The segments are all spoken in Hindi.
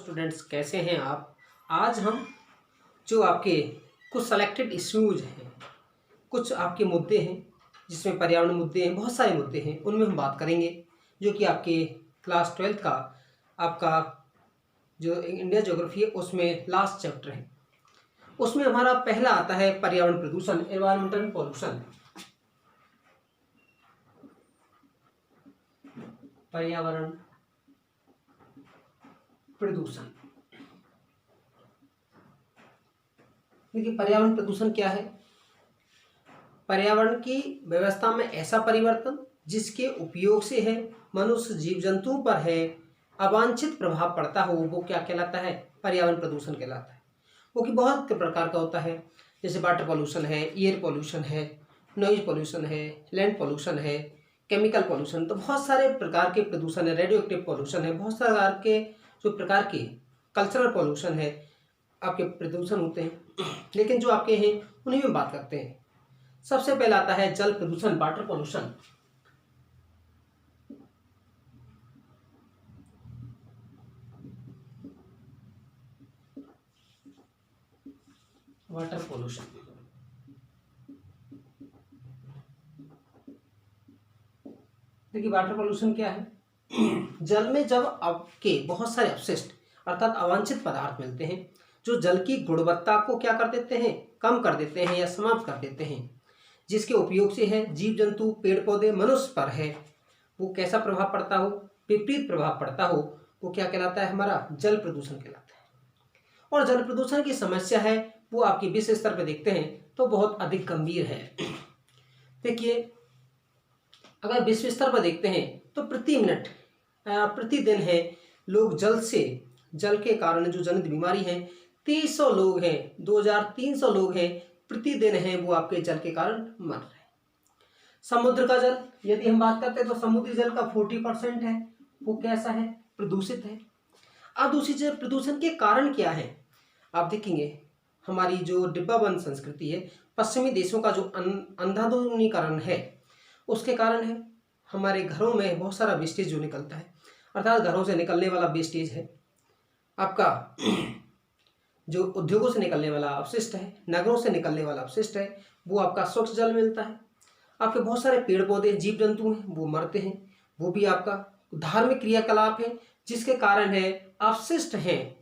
स्टूडेंट्स, कैसे हैं आप। आज हम जो आपके कुछ सेलेक्टेड इश्यूज हैं, कुछ आपके मुद्दे हैं जिसमें पर्यावरण मुद्दे हैं, बहुत सारे मुद्दे हैं, उनमें हम बात करेंगे। जो कि आपके क्लास 12th का आपका जो इंडिया ज्योग्राफी है उसमें लास्ट चैप्टर है। उसमें हमारा पहला आता है पर्यावरण प्रदूषण, एनवायरमेंटल पॉल्यूशन। पर्यावरण प्रदूषण, देखिए पर्यावरण प्रदूषण क्या है। पर्यावरण की व्यवस्था में ऐसा परिवर्तन जिसके उपयोग से है मनुष्य जीव जंतुओं पर है अवांछित प्रभाव पड़ता हो, वो क्या कहलाता है, पर्यावरण प्रदूषण कहलाता है। वो कि बहुत प्रकार का होता है, जैसे वाटर पॉल्यूशन है, एयर पॉल्यूशन है, नॉइज पॉल्यूशन है, लैंड पॉल्यूशन है, केमिकल पॉल्यूशन। तो बहुत सारे प्रकार के प्रदूषण है, रेडियो एक्टिव पॉल्यूशन है, बहुत सारे प्रकार के जो प्रकार के कल्चरल पॉल्यूशन है आपके प्रदूषण होते हैं। लेकिन जो आपके हैं उन्हीं में बात करते हैं। सबसे पहला आता है जल प्रदूषण, वाटर पॉल्यूशन। वाटर पॉल्यूशन, देखिए वाटर पॉल्यूशन क्या है। जल में जब आपके बहुत सारे अपशिष्ट अर्थात अवांछित पदार्थ मिलते हैं जो जल की गुणवत्ता को क्या कर देते हैं, कम कर देते हैं या समाप्त कर देते हैं, जिसके उपयोग से है जीव जंतु पेड़ पौधे मनुष्य पर है वो कैसा प्रभाव पड़ता हो, विपरीत प्रभाव पड़ता हो, वो क्या कहलाता है, हमारा जल प्रदूषण कहलाता है। और जल प्रदूषण की समस्या है वो आपकी विश्व स्तर पर देखते हैं तो बहुत अधिक गंभीर है। देखिए अगर विश्व स्तर पर देखते हैं तो प्रति मिनट प्रतिदिन है लोग जल के कारण जो जनित बीमारी है 300 लोग हैं, 2300 लोग हैं प्रतिदिन है वो आपके जल के कारण मर रहे हैं। समुद्र का जल यदि हम बात करते हैं तो समुद्री जल का 40% है वो कैसा है, प्रदूषित है। अब दूसरी चीज प्रदूषण के कारण क्या है, आप देखेंगे हमारी जो डिब्बाबंद संस्कृति है, पश्चिमी देशों का जो अंधाधुनीकरण है उसके कारण है। हमारे घरों में बहुत सारा वेस्टेज जो निकलता है, अर्थात घरों से निकलने वाला वेस्टेज है आपका, जो उद्योगों से निकलने वाला अपशिष्ट है, नगरों से निकलने वाला अपशिष्ट है, वो आपका स्वच्छ जल मिलता है। आपके बहुत सारे पेड़ पौधे जीव जंतु हैं वो मरते हैं, वो भी आपका धार्मिक क्रियाकलाप है जिसके कारण है अपशिष्ट हैं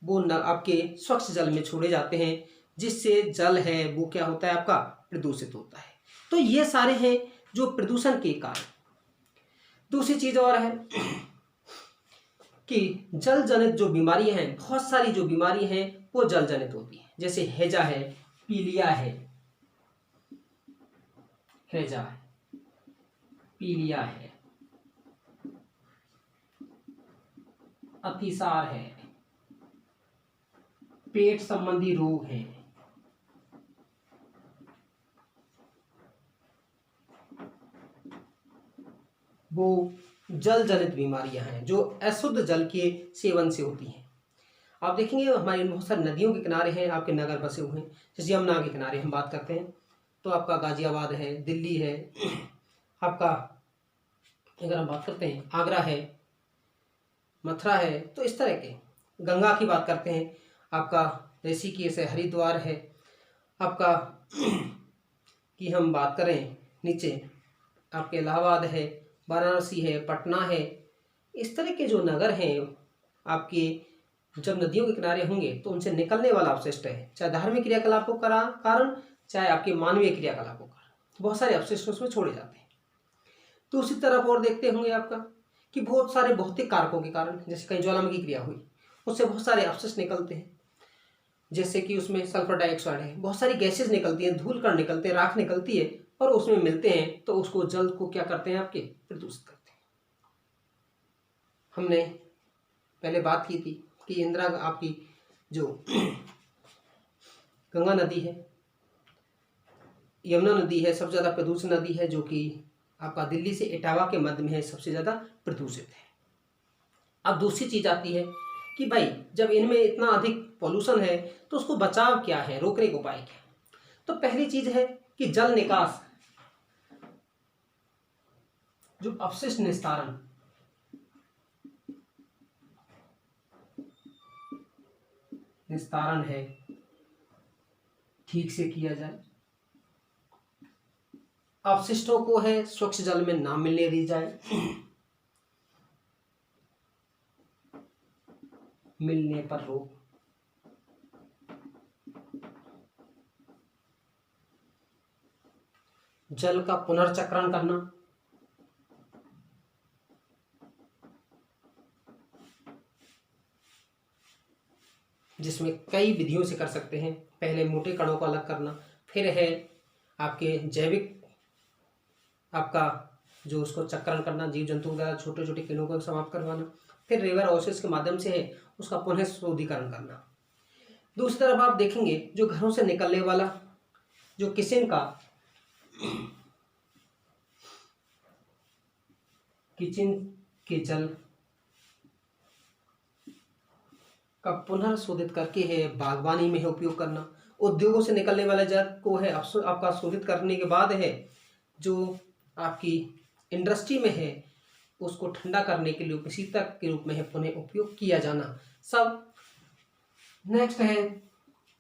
वो आपके स्वच्छ जल में छोड़े जाते हैं, जिससे जल है वो क्या होता है, आपका प्रदूषित होता है। तो ये सारे हैं जो प्रदूषण के कारण। दूसरी चीज और है कि जल जनित जो बीमारियां हैं, बहुत सारी जो बीमारी हैं वो जल जनित होती हैं, जैसे हैजा है, पीलिया है, हैजा है, पीलिया है, अतिसार है, पेट संबंधी रोग है, वो जल जनित बीमारियां हैं जो अशुद्ध जल के सेवन से होती हैं। आप देखेंगे हमारे बहुत सारे नदियों के किनारे हैं आपके नगर बसे हुए हैं, जैसे यमुना के किनारे हम बात करते हैं तो आपका गाजियाबाद है, दिल्ली है, आपका अगर हम बात करते हैं आगरा है, मथुरा है, तो इस तरह के। गंगा की बात करते हैं आपका ऋषिकेश है, हरिद्वार है, आपका कि हम बात करें नीचे आपके इलाहाबाद है, वाराणसी है, पटना है। इस तरह के जो नगर हैं आपके जब नदियों के किनारे होंगे तो उनसे निकलने वाला अपशिष्ट है, चाहे धार्मिक क्रियाकलापों का कारण चाहे आपके मानवीय क्रियाकलापों का, बहुत सारे अपशिष्ट उसमें छोड़े जाते हैं। दूसरी तरफ और देखते होंगे आपका कि बहुत सारे भौतिक कारकों के कारण, जैसे कहीं ज्वालामुखी क्रिया हुई उससे बहुत सारे अपशिष्ट निकलते हैं, जैसे कि उसमें सल्फर डाइऑक्साइड है, बहुत सारी गैसेज निकलती हैं, धूल कण निकलते हैं, राख निकलती है और उसमें मिलते हैं तो उसको जल को क्या करते हैं, आपके प्रदूषित करते हैं। हमने पहले बात की थी कि इंदिरा आपकी जो गंगा नदी है, यमुना नदी है, सबसे ज़्यादा प्रदूषित नदी है, जो कि आपका दिल्ली से इटावा के मध्य में है, सबसे ज़्यादा प्रदूषित है। अब दूसरी चीज़ आती है कि भाई जब इनमें इतना अधिक पॉल्यूशन है तो उसको बचाव क्या है, रोकने का उपाय क्या है। तो पहली चीज़ है कि जल निकास, जो अपशिष्ट निस्तारण, निस्तारण है ठीक से किया जाए, अपशिष्टों को है स्वच्छ जल में ना मिलने दी जाए, मिलने पर रोक, जल का पुनर्चक्रण करना, जिसमें कई विधियों से कर सकते हैं। पहले मोटे कणों को अलग करना, फिर है आपके जैविक आपका जो उसको चक्रण करना, जीव जंतु वगैरह छोटे छोटे कीड़ों को समाप्त करवाना, फिर रिवर ऑसिस के माध्यम से है उसका पुनः शोधीकरण करना। दूसरी तरफ आप देखेंगे जो घरों से निकलने वाला जो किचन के जल का पुनर्शोधित करके है बागवानी में है उपयोग करना। उद्योगों से निकलने वाले जल को है आपका शोधित करने के बाद है जो आपकी इंडस्ट्री में है उसको ठंडा करने के लिए शीतक के रूप में है पुनः उपयोग किया जाना सब। नेक्स्ट है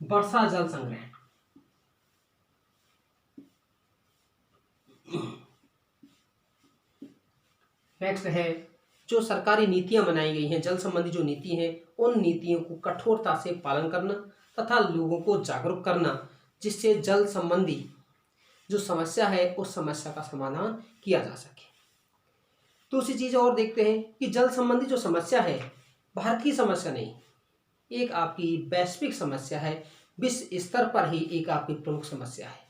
वर्षा जल संग्रहण। नेक्स्ट है जो सरकारी नीतियां बनाई गई हैं जल संबंधी जो नीति हैं उन नीतियों को कठोरता से पालन करना तथा लोगों को जागरूक करना जिससे जल संबंधी जो समस्या है उस समस्या का समाधान किया जा सके। दूसरी चीज और देखते हैं कि जल संबंधी जो समस्या है भारत की समस्या नहीं, एक आपकी वैश्विक समस्या है, विश्व स्तर पर ही एक आपकी प्रमुख समस्या है।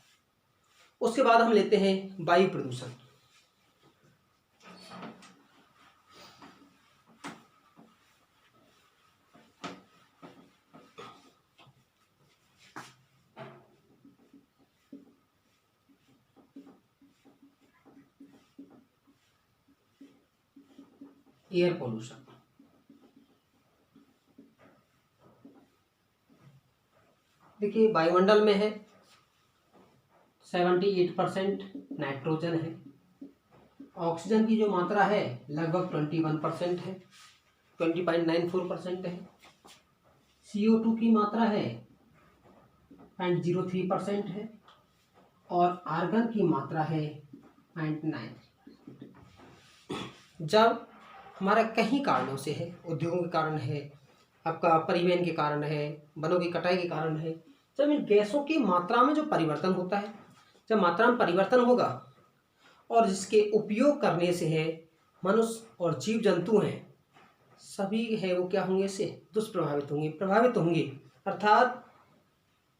उसके बाद हम लेते हैं वायु प्रदूषण। एयर पोल्यूशन, देखिए वायुमंडल में है 78% नाइट्रोजन है, ऑक्सीजन की जो मात्रा है लगभग 21% है, 20.94% है, CO2 की मात्रा है 0.03% है और आर्गन की मात्रा है 0.9। जब हमारा कहीं कारणों से है, उद्योगों के कारण है, आपका परिवहन के कारण है, वनों की कटाई के कारण है, जब इन गैसों की मात्रा में जो परिवर्तन होता है, जब मात्रा में परिवर्तन होगा और जिसके उपयोग करने से है मनुष्य और जीव जंतु हैं सभी है वो क्या होंगे, इससे दुष्प्रभावित होंगे, प्रभावित होंगे। अर्थात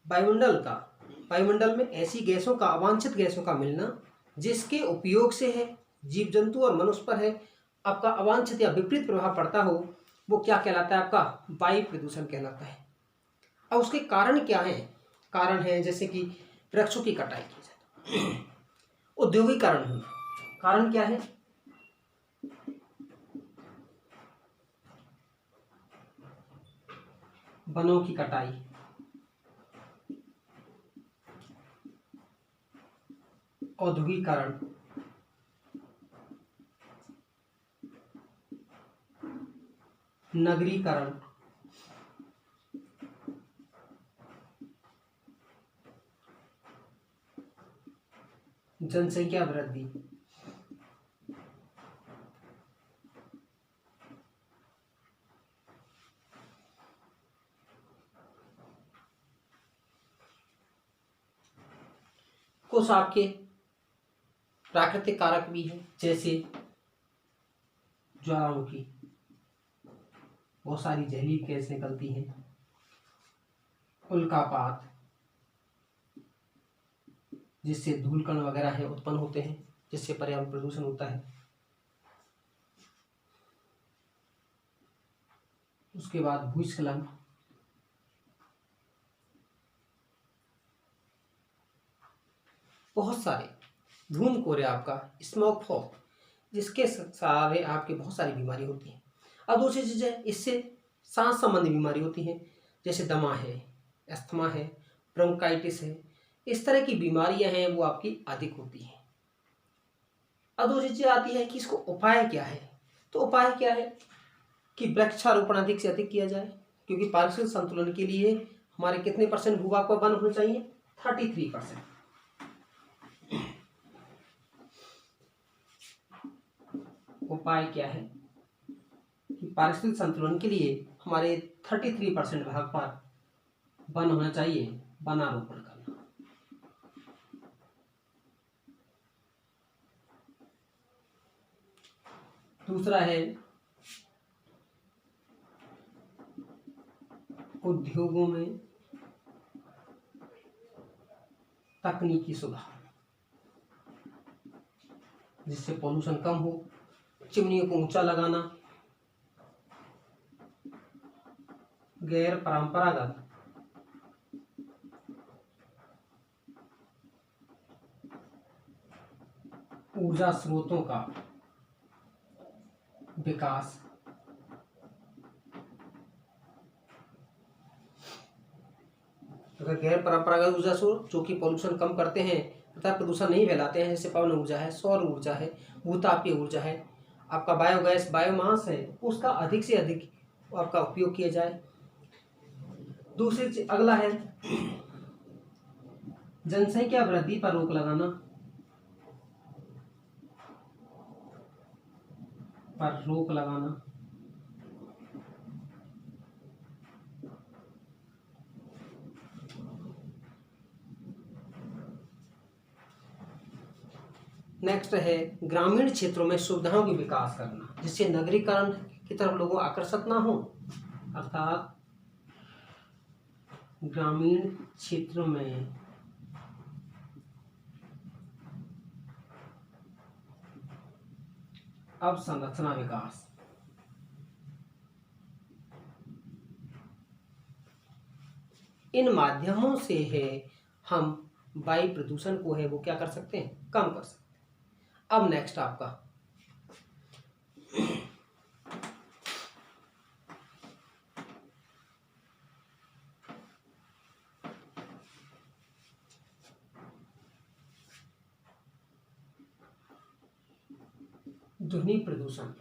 वायुमंडल में ऐसी गैसों का, अवांछित गैसों का मिलना जिसके उपयोग से है जीव जंतु और मनुष्य पर है आपका अवांछित या विपरीत प्रभाव पड़ता हो, वो क्या कहलाता है, आपका वायु प्रदूषण कहलाता है। अब उसके कारण क्या है, कारण है जैसे कि वृक्षों की कटाई की जाए, औद्योगिकरण होना, कारण क्या है, वनों की कटाई, औद्योगिकरण, नगरीकरण, जनसंख्या वृद्धि, कुछ आपके प्राकृतिक कारक भी हैं जैसे ज्वालामुखी, बहुत सारी जहरीली गैस निकलती हैं, उल्कापात जिससे धूलकण वगैरह है उत्पन्न होते हैं जिससे पर्यावरण प्रदूषण होता है। उसके बाद भूस्खलन, बहुत सारे धूम कोहरे, आपका स्मोक फॉग, जिसके सारे आपके बहुत सारी बीमारी होती हैं। अब दूसरी चीज़ है इससे सांस संबंधी बीमारी होती हैं जैसे दमा है, अस्थमा है, ब्रोंकाइटिस है, इस तरह की बीमारियां हैं वो आपकी अधिक होती हैं। अब दूसरी चीज़ आती है कि इसको उपाय क्या है, तो उपाय क्या है कि वृक्षारोपण अधिक से अधिक किया जाए, क्योंकि पारिस्थितिक संतुलन के लिए हमारे कितने परसेंट भूभाग पर वन होना चाहिए? 33%। उपाय क्या है कि पारिस्थितिक संतुलन के लिए हमारे 33% भाग पर वन होना चाहिए, वनारोपण करना। दूसरा है उद्योगों में तकनीकी सुधार, जिससे पोल्यूशन कम हो। चिमनियों को ऊंचा लगाना, गैर परंपरागत ऊर्जा स्रोतों का विकास, अगर गैर परंपरागत ऊर्जा स्रोत जो कि पोल्यूशन कम करते हैं तथा प्रदूषण नहीं फैलाते हैं, जैसे पवन ऊर्जा है, सौर ऊर्जा है, भूतापीय ऊर्जा है, आपका बायोगैस, बायोमास है, उसका अधिक से अधिक आपका उपयोग किया जाए। दूसरी चीज अगला है जनसंख्या वृद्धि पर रोक लगाना, नेक्स्ट है ग्रामीण क्षेत्रों में सुविधाओं की विकास करना, जिससे नगरीकरण की तरफ लोगों आकर्षित ना हो, अर्थात ग्रामीण क्षेत्रों में अवसंरचना विकास। इन माध्यमों से है हम वायु प्रदूषण को है वो क्या कर सकते हैं? कम कर सकते हैं। अब नेक्स्ट आपका ध्वनि प्रदूषण।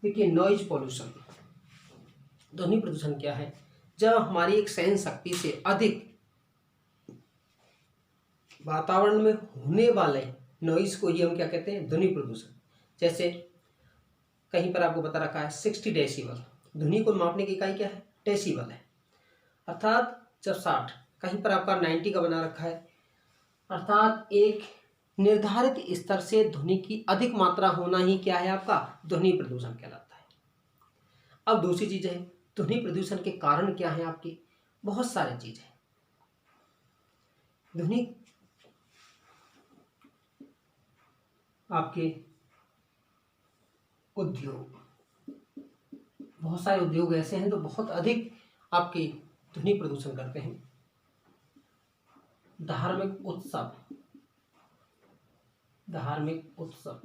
देखिए नॉइज पॉल्यूशन, ध्वनि प्रदूषण क्या है? जब हमारी एक सहन शक्ति से अधिक वातावरण में होने वाले नॉइज को ही हम क्या कहते हैं? ध्वनि प्रदूषण। जैसे कहीं पर आपको बता रखा है 60 डेसिबल, ध्वनि को मापने की इकाई क्या है? डेसिबल है। अर्थात जब 60, कहीं पर आपका 90 का बना रखा है, अर्थात एक निर्धारित स्तर से ध्वनि की अधिक मात्रा होना ही क्या है? आपका ध्वनि प्रदूषण कहलाता है। अब दूसरी चीज है ध्वनि प्रदूषण के कारण क्या है? आपके बहुत सारी चीज है। ध्वनि आपके उद्योग, बहुत सारे उद्योग ऐसे हैं तो बहुत अधिक आपके ध्वनि प्रदूषण करते हैं। धार्मिक उत्सव,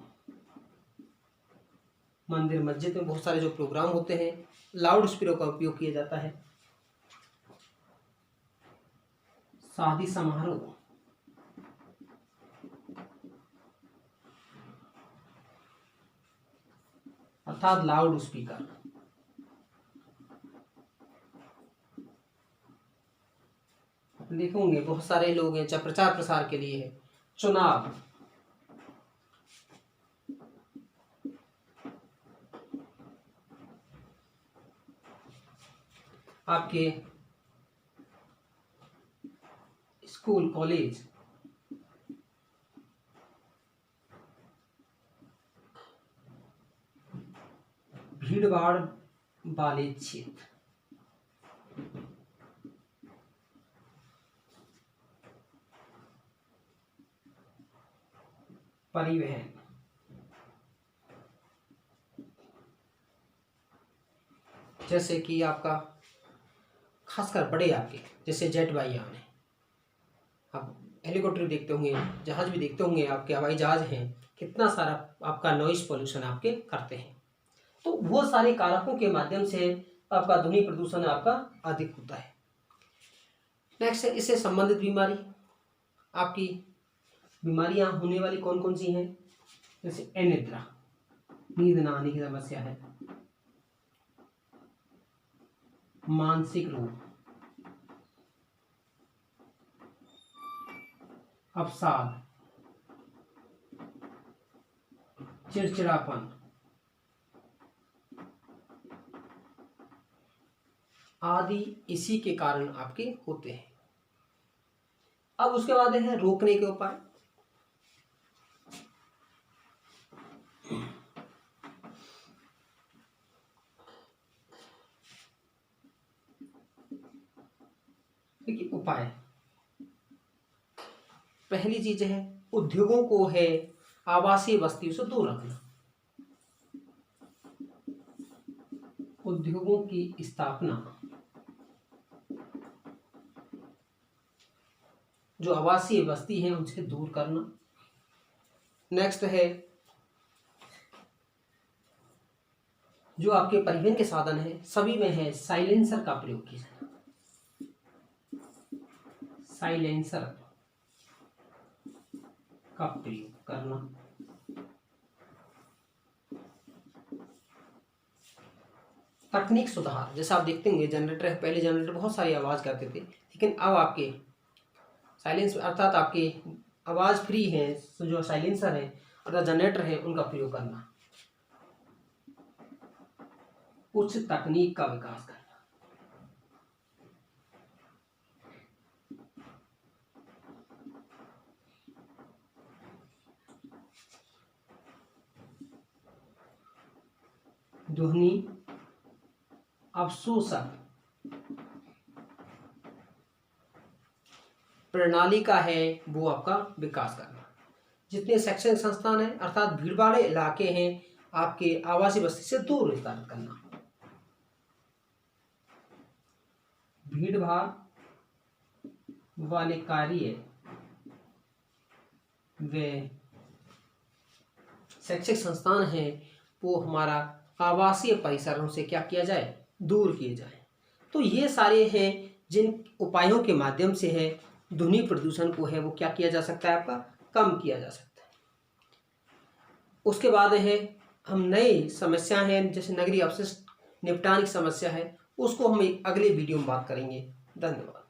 मंदिर मस्जिद में बहुत सारे जो प्रोग्राम होते हैं, लाउड स्पीकर का उपयोग किया जाता है। शादी समारोह, अर्थात लाउड स्पीकर। देखोगे बहुत सारे लोग हैं चाहे प्रचार प्रसार के लिए है। चुनाव, आपके स्कूल कॉलेज, भीड़ भाड़ वाले क्षेत्र, परिवहन, जैसे कि आपका खासकर बड़े आपके जैसे जेट वायुयान है, आप हेलीकॉप्टर देखते होंगे, जहाज भी देखते होंगे, आपके हवाई जहाज हैं, कितना सारा आपका नॉइज पोल्यूशन आपके करते हैं। तो वो सारे कारकों के माध्यम से आपका ध्वनि प्रदूषण आपका अधिक होता है। नेक्स्ट है इससे संबंधित बीमारी, आपकी बीमारियां होने वाली कौन कौन सी हैं? जैसे अनिद्रा, नींद ना आने की समस्या है, मानसिक रोग, अवसाद, चिड़चिड़ापन आदि इसी के कारण आपके होते हैं। अब उसके बाद है रोकने के उपाय। देखिए उपाय, पहली चीज है उद्योगों को है आवासीय बस्तियों से दूर रखना। उद्योगों की स्थापना, जो आवासीय बस्ती है उनसे दूर करना। नेक्स्ट है जो आपके परिवहन के साधन है सभी में है साइलेंसर का प्रयोग किया जाना। साइलेंसर का प्रयोग करना। तकनीक सुधार, जैसा आप देखते होंगे जनरेटर, पहले जनरेटर बहुत सारी आवाज करते थे, लेकिन अब आपके साइलेंस अर्थात आपके आवाज फ्री है, तो जो साइलेंसर है अर्थात जनरेटर है उनका प्रयोग करना। उच्च तकनीक का विकास करना। ध्वनि अवशोषक प्रणाली का है वो आपका विकास करना। जितने शैक्षणिक संस्थान हैं अर्थात भीड़ वाले इलाके हैं आपके आवासीय बस्ती से दूर विस्तारित करना। भीड़ भाड़ वाले कार्य वे शैक्षिक संस्थान हैं वो हमारा आवासीय परिसरों से क्या किया जाए, दूर किए जाए। तो ये सारे हैं जिन उपायों के माध्यम से है ध्वनि प्रदूषण को है वो क्या किया जा सकता है, आपका कम किया जा सकता है। उसके बाद है हम नई समस्या हैं जैसे नगरीय अपशिष्ट निपटान की समस्या है, उसको हम अगले वीडियो में बात करेंगे। धन्यवाद।